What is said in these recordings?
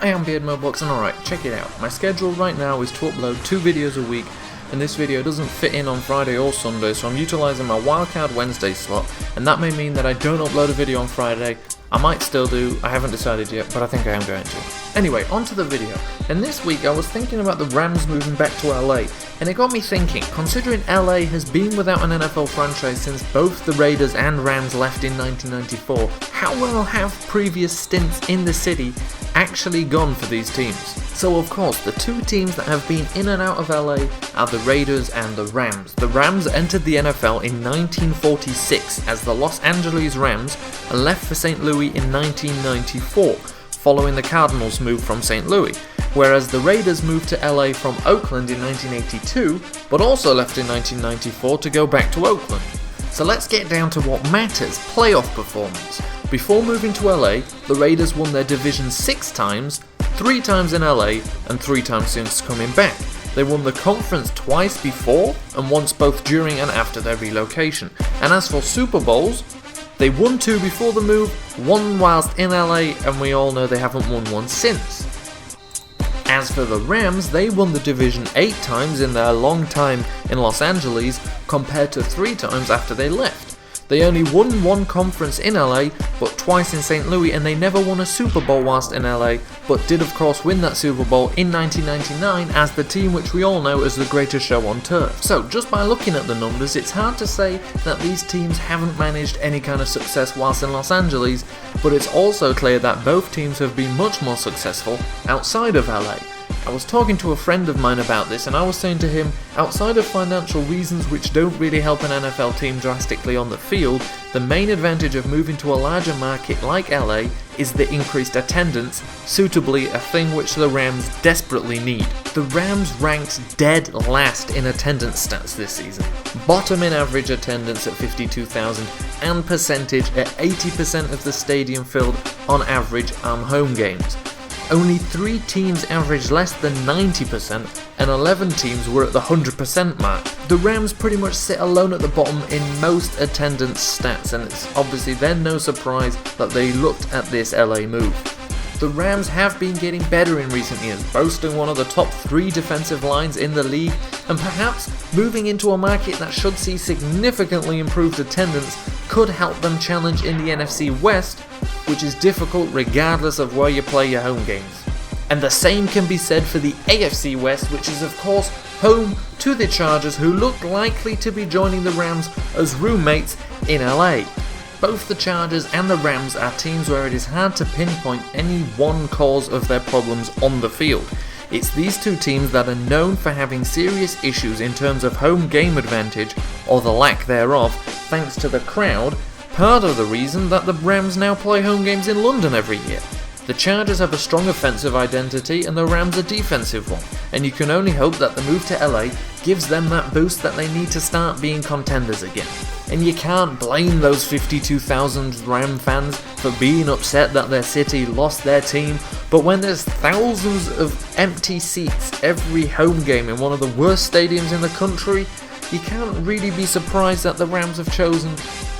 I am Beardmohbox, and alright, check it out. My schedule right now is to upload 2 videos a week, and this video doesn't fit in on Friday or Sunday, so I'm utilising my WildCard Wednesday slot, and that may mean that I don't upload a video on Friday. I might still do, I haven't decided yet, but I think I am going to. Anyway, on to the video, and this week I was thinking about the Rams moving back to LA, and it got me thinking, considering LA has been without an NFL franchise since both the Raiders and Rams left in 1994, how well have previous stints in the city actually gone for these teams? So of course, the two teams that have been in and out of LA are the Raiders and the Rams. The Rams entered the NFL in 1946 as the Los Angeles Rams and left for St. Louis in 1994, following the Cardinals' move from St. Louis, whereas the Raiders moved to LA from Oakland in 1982, but also left in 1994 to go back to Oakland. So let's get down to what matters, playoff performance. Before moving to LA, the Raiders won their division 6 times, 3 times in LA, and 3 times since coming back. They won the conference twice before, and once both during and after their relocation. And as for Super Bowls, they won 2 before the move, 1 whilst in LA, and we all know they haven't won 1 since. As for the Rams, they won the division 8 times in their long time in Los Angeles, compared to 3 times after they left. They only won 1 conference in LA, but twice in St. Louis, and they never won a Super Bowl whilst in LA, but did of course win that Super Bowl in 1999 as the team which we all know as the greatest show on turf. So just by looking at the numbers, it's hard to say that these teams haven't managed any kind of success whilst in Los Angeles, but it's also clear that both teams have been much more successful outside of LA. I was talking to a friend of mine about this, and I was saying to him, outside of financial reasons which don't really help an NFL team drastically on the field, the main advantage of moving to a larger market like LA is the increased attendance, suitably a thing which the Rams desperately need. The Rams ranked dead last in attendance stats this season, bottom in average attendance at 52,000 and percentage at 80% of the stadium filled on average on home games. Only 3 teams averaged less than 90%, and 11 teams were at the 100% mark. The Rams pretty much sit alone at the bottom in most attendance stats, and it's obviously then no surprise that they looked at this LA move. The Rams have been getting better in recent years, boasting one of the top 3 defensive lines in the league, and perhaps moving into a market that should see significantly improved attendance could help them challenge in the NFC West, which is difficult regardless of where you play your home games. And the same can be said for the AFC West, which is of course home to the Chargers, who look likely to be joining the Rams as roommates in LA. Both the Chargers and the Rams are teams where it is hard to pinpoint any one cause of their problems on the field. It's these 2 teams that are known for having serious issues in terms of home game advantage, or the lack thereof, thanks to the crowd, part of the reason that the Rams now play home games in London every year. The Chargers have a strong offensive identity and the Rams a defensive one, and you can only hope that the move to LA gives them that boost that they need to start being contenders again. And you can't blame those 52,000 Ram fans for being upset that their city lost their team, but when there's thousands of empty seats every home game in one of the worst stadiums in the country, you can't really be surprised that the Rams have chosen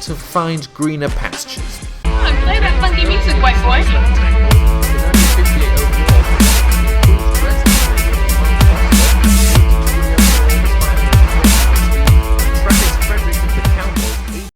to find greener pastures. Play that funky music, white boy.